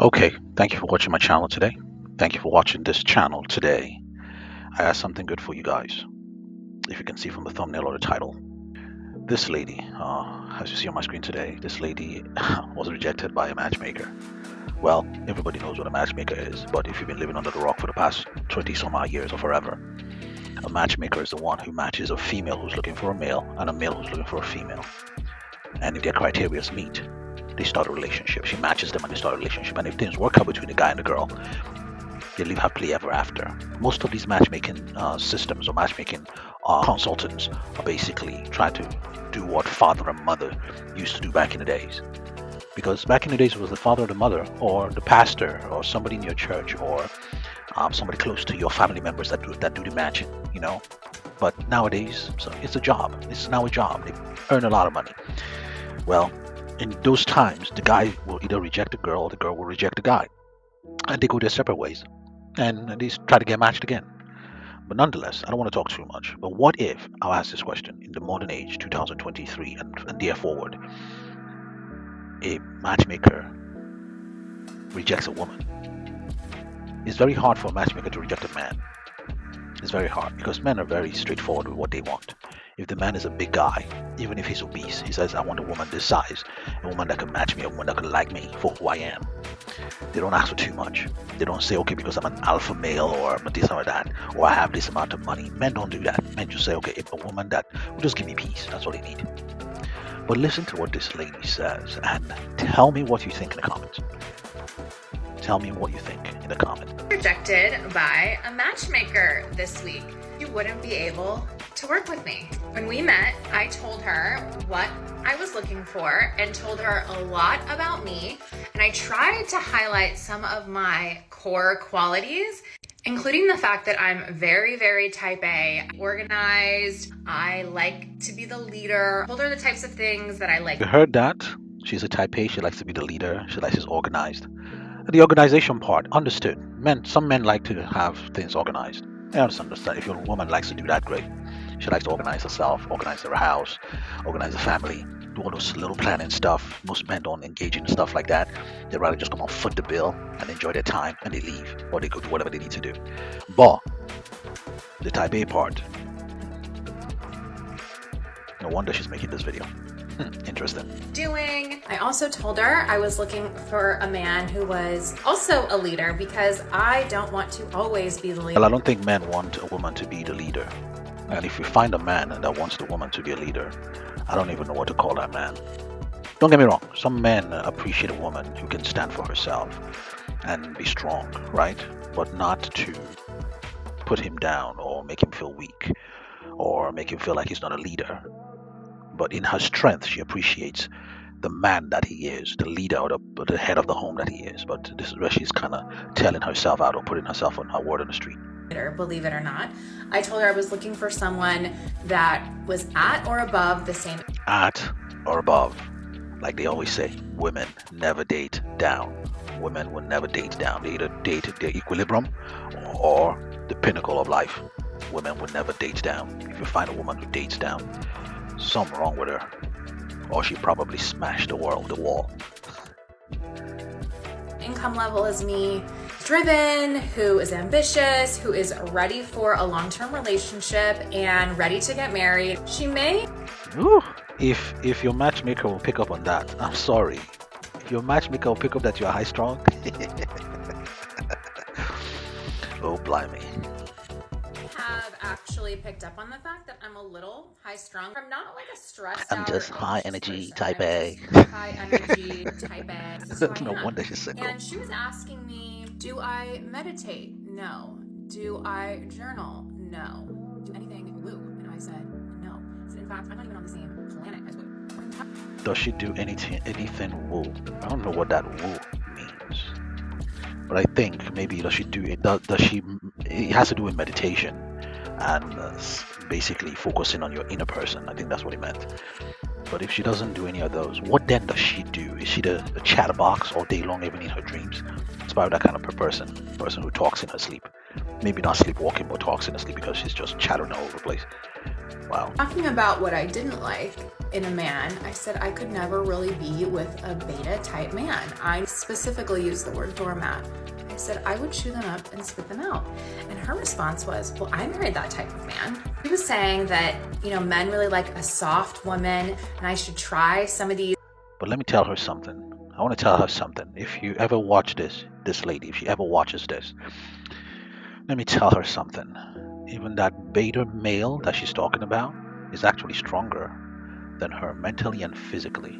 Okay, thank you for watching my channel today. Thank you for watching this channel today. I have something good for you guys. If you can see from the thumbnail or the title, this lady, as you see on my screen today, this lady was rejected by a matchmaker. Well, everybody knows what a matchmaker is, but if you've been living under the rock for the past 20 some odd years or forever, a matchmaker is the one who matches a female who's looking for a male and a male who's looking for a female. And if their criteria meet, they start a relationship. She matches them and they start a relationship. And if things work out between the guy and the girl, they live happily ever after. Most of these matchmaking systems or matchmaking consultants are basically trying to do what father and mother used to do back in the days. Because back in the days, it was the father or the mother or the pastor or somebody in your church or somebody close to your family members that do the matching, you know. But nowadays, so it's a job. It's now a job. They earn a lot of money. Well, in those times, the guy will either reject the girl or the girl will reject the guy. And they go their separate ways. And they try to get matched again. But nonetheless, I don't want to talk too much. But what if, I'll ask this question, in the modern age, 2023 and there forward, a matchmaker rejects a woman? It's very hard for a matchmaker to reject a man. It's very hard because men are very straightforward with what they want. If the man is a big guy, even if he's obese, he says, I want a woman this size, a woman that can match me, a woman that can like me for who I am. They don't ask for too much. They don't say, okay, because I'm an alpha male or this or that, or I have this amount of money. Men don't do that. Men just say, okay, if a woman that will just give me peace, that's all they need. But listen to what this lady says and tell me what you think in the comments. Tell me what you think in the comments. Rejected by a matchmaker this week. You wouldn't be able to work with me. When we met, I told her what I was looking for and told her a lot about me. And I tried to highlight some of my core qualities, including the fact that I'm very, very type A, organized. I like to be the leader. I told her the types of things that I like. You heard that? She's a type A. She likes to be the leader. She's organized. The organization part, understood. Some men like to have things organized. I understand. If your woman likes to do that, great. She likes to organize herself, organize her house, organize the family, do all those little planning stuff. Most men don't engage in stuff like that. They rather just come on, foot the bill, and enjoy their time, and they leave, or they go do whatever they need to do. But the type A part, no wonder she's making this video. Interesting. I also told her I was looking for a man who was also a leader because I don't want to always be the leader. Well, I don't think men want a woman to be the leader. And if you find a man that wants the woman to be a leader, I don't even know what to call that man. Don't get me wrong. Some men appreciate a woman who can stand for herself and be strong, right? But not to put him down or make him feel weak or make him feel like he's not a leader. But in her strength, she appreciates the man that he is, the leader or the head of the home that he is. But this is where she's kind of telling herself out or putting herself on her word on the street. Believe it or not. I told her I was looking for someone that was at or above the same. At or above. Like they always say, women never date down. Women will never date down. They either date their equilibrium or the pinnacle of life. Women will never date down. If you find a woman who dates down, something wrong with her. Or she probably smashed the wall. Income level as me, driven, who is ambitious, who is ready for a long-term relationship and ready to get married. She may. Ooh, if your matchmaker will pick up on that, I'm sorry. If your matchmaker will pick up that you're high strong, oh blimey. Have actually picked up on the fact that I'm a little high strung. I'm not like a stressed I'm out just or high anxious energy person. type I'm A. just high energy type A. This is who I No am. wonder she's single. And she was asking me, do I meditate? No. Do I journal? No. Do anything woo? And I said, no. So in fact, I'm not even on the same planet as woo. Does she do anything woo? I don't know what that woo means. But I think maybe does she do it? Does she? It has to do with meditation and basically focusing on your inner person. I think that's what he meant. But if she doesn't do any of those, what then does she do? Is she the chatterbox all day long, even in her dreams? It's probably that kind of person who talks in her sleep. Maybe not sleepwalking, but talks in her sleep because she's just chattering all over the place. Wow. Talking about what I didn't like in a man, I said I could never really be with a beta type man. I specifically used the word doormat. I said I would chew them up and spit them out. And her response was, well, I married that type of man. He was saying that, men really like a soft woman and I should try some of these. But let me tell her something. I want to tell her something. If you ever watch this lady, if she ever watches this, let me tell her something. Even that beta male that she's talking about is actually stronger than her mentally and physically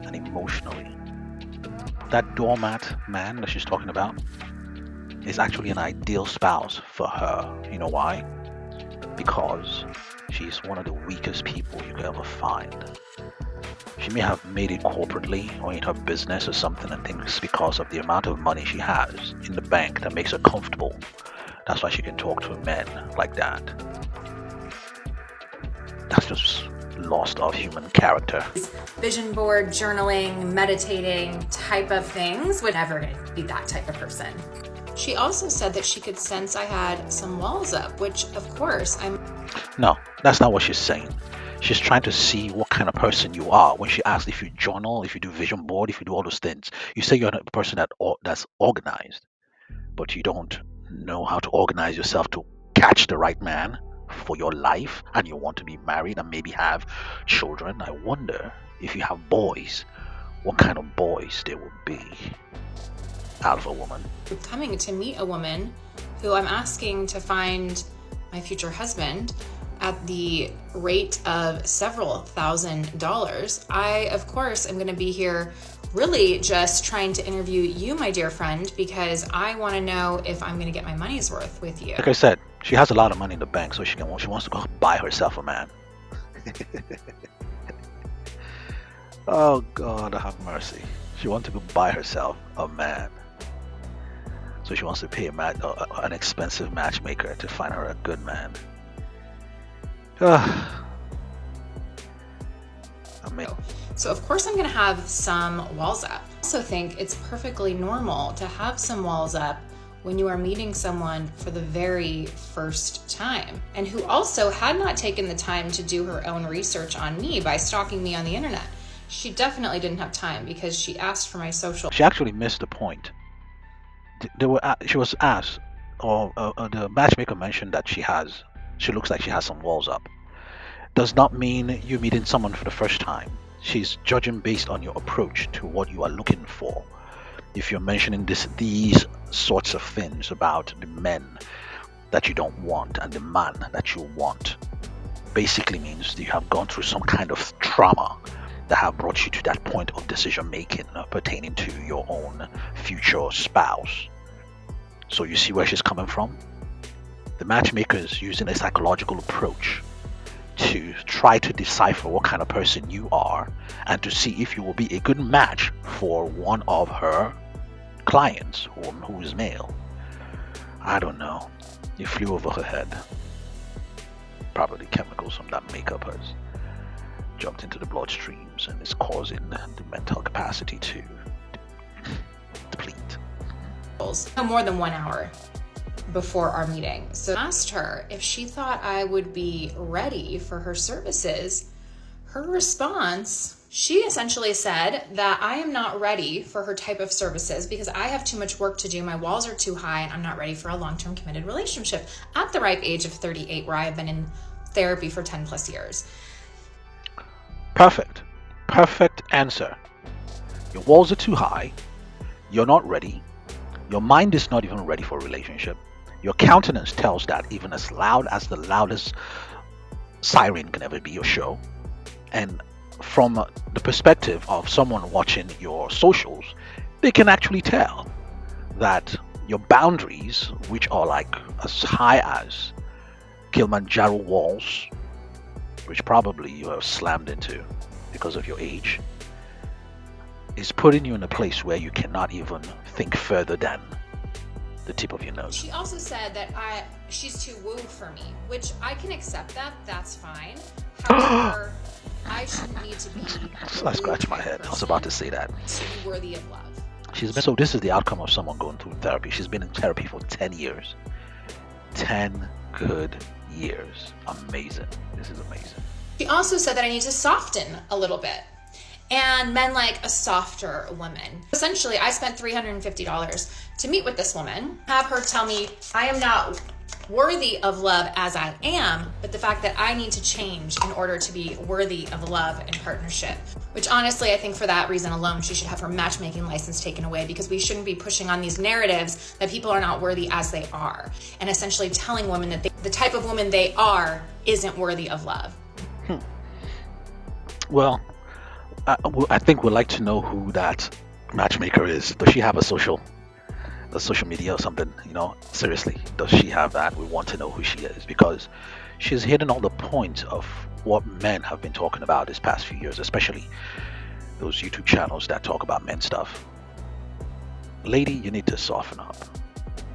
and emotionally. That doormat man that she's talking about is actually an ideal spouse for her. You know why? Because she's one of the weakest people you could ever find. She may have made it corporately or in her business or something and thinks because of the amount of money she has in the bank that makes her comfortable. That's why she can talk to men like that. That's just lost of human character. Vision board, journaling, meditating type of things would never be that type of person. She also said that she could sense I had some walls up, which of course No, that's not what she's saying. She's trying to see what kind of person you are. When she asks if you journal, if you do vision board, if you do all those things, you say you're a person that's organized, but you don't know how to organize yourself to catch the right man for your life, and you want to be married and maybe have children. I wonder if you have boys, what kind of boys they will be out of a woman. coming to meet a woman who I'm asking to find my future husband at the rate of several $1,000s. I, of course, am going to be here really just trying to interview you, my dear friend, because I want to know if I'm going to get my money's worth with you. Like I said, she has a lot of money in the bank, so she wants to go buy herself a man. Oh God, have mercy. She wants to go buy herself a man. So she wants to pay an expensive matchmaker to find her a good man. So of course I'm going to have some walls up. I also think it's perfectly normal to have some walls up when you are meeting someone for the very first time, and who also had not taken the time to do her own research on me by stalking me on the internet. She definitely didn't have time because she asked for my social. She actually missed the point. She was asked, or the matchmaker mentioned that she looks like she has some walls up. Does not mean you're meeting someone for the first time. She's judging based on your approach to what you are looking for. If you're mentioning these sorts of things about the men that you don't want and the man that you want, basically means you have gone through some kind of trauma that have brought you to that point of decision making pertaining to your own future spouse. So you see where she's coming from? The matchmaker is using a psychological approach to try to decipher what kind of person you are and to see if you will be a good match for one of her clients who is male. I don't know. It flew over her head. Probably chemicals from that makeup has jumped into the bloodstreams and is causing the mental capacity to deplete. No more than 1 hour before our meeting. So I asked her if she thought I would be ready for her services. Her response, she essentially said that I am not ready for her type of services because I have too much work to do. My walls are too high and I'm not ready for a long-term committed relationship at the ripe age of 38, where I have been in therapy for 10 plus years. Perfect answer. Your walls are too high. You're not ready. Your mind is not even ready for a relationship. Your countenance tells that, even as loud as the loudest siren can ever be your show. And from the perspective of someone watching your socials, they can actually tell that your boundaries, which are like as high as Kilimanjaro walls, which probably you have slammed into because of your age, is putting you in a place where you cannot even think further than the tip of your nose. She also said that she's too woo for me, which I can accept that. That's fine. However, I shouldn't need to be. I scratched my head. I was about to say that. To be worthy of love. So this is the outcome of someone going through therapy. She's been in therapy for 10 years. 10 good years. Amazing. This is amazing. She also said that I need to soften a little bit. And men like a softer woman. Essentially, I spent $350 to meet with this woman, have her tell me I am not worthy of love as I am, but the fact that I need to change in order to be worthy of love and partnership. Which honestly, I think for that reason alone, she should have her matchmaking license taken away, because we shouldn't be pushing on these narratives that people are not worthy as they are, and essentially telling women that the type of woman they are isn't worthy of love. Well, I think we'd like to know who that matchmaker is. Does she have a social media or something? Seriously, does she have that? We want to know who she is, because she's hitting all the points of what men have been talking about this past few years, especially those YouTube channels that talk about men stuff. Lady, you need to soften up.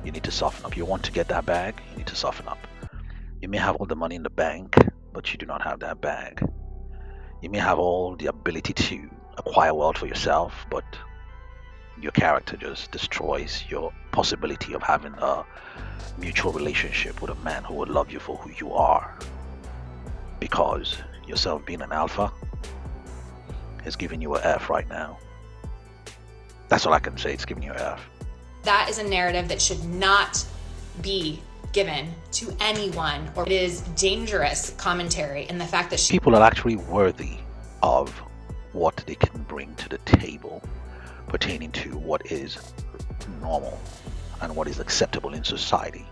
You need to soften up. You want to get that bag, you need to soften up. You may have all the money in the bank, but you do not have that bag. You may have all the ability to acquire wealth for yourself, but your character just destroys your possibility of having a mutual relationship with a man who would love you for who you are. Because yourself being an alpha is giving you an F right now. That's all I can say. It's giving you an F. That is a narrative that should not be given to anyone, or it is dangerous commentary in the fact that people are actually worthy of what they can bring to the table pertaining to what is normal and what is acceptable in society.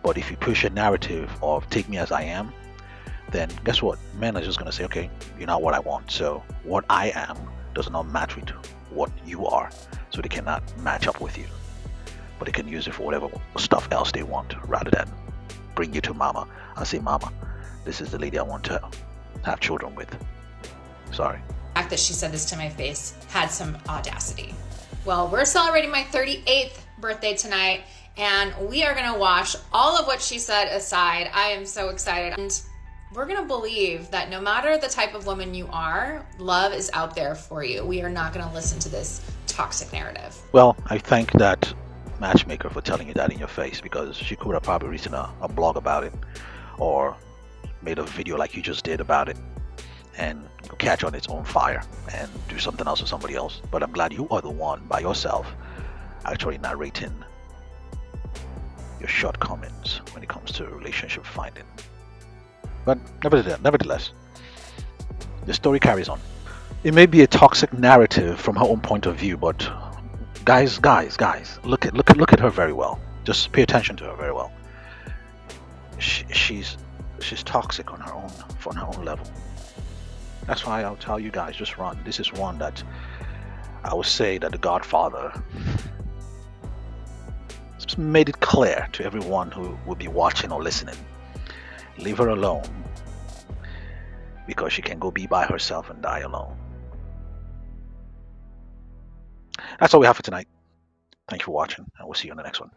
But if you push a narrative of take me as I am, then guess what? Men are just going to say, okay, you're not what I want, so what I am does not match with what you are, so they cannot match up with you. But they can use it for whatever stuff else they want, rather than bring you to mama and say, mama, this is the lady I want to have children with. Sorry. The fact that she said this to my face had some audacity. Well, we're celebrating my 38th birthday tonight, and we are going to wash all of what she said aside. I am so excited. And we're going to believe that no matter the type of woman you are, love is out there for you. We are not going to listen to this toxic narrative. Well, I thank that matchmaker for telling you that in your face, because she could have probably written a blog about it, or made a video like you just did about it, and catch on its own fire and do something else with somebody else. But I'm glad you are the one by yourself actually narrating your shortcomings when it comes to relationship finding. But nevertheless, the story carries on. It may be a toxic narrative from her own point of view, but guys, look at her very well. Just pay attention to her very well. She's toxic on her own level. That's why I'll tell you guys, just run. This is one that I would say that The Godfather made it clear to everyone who will be watching or listening. Leave her alone, because she can go be by herself and die alone. That's all we have for tonight. Thank you for watching, and we'll see you on the next one.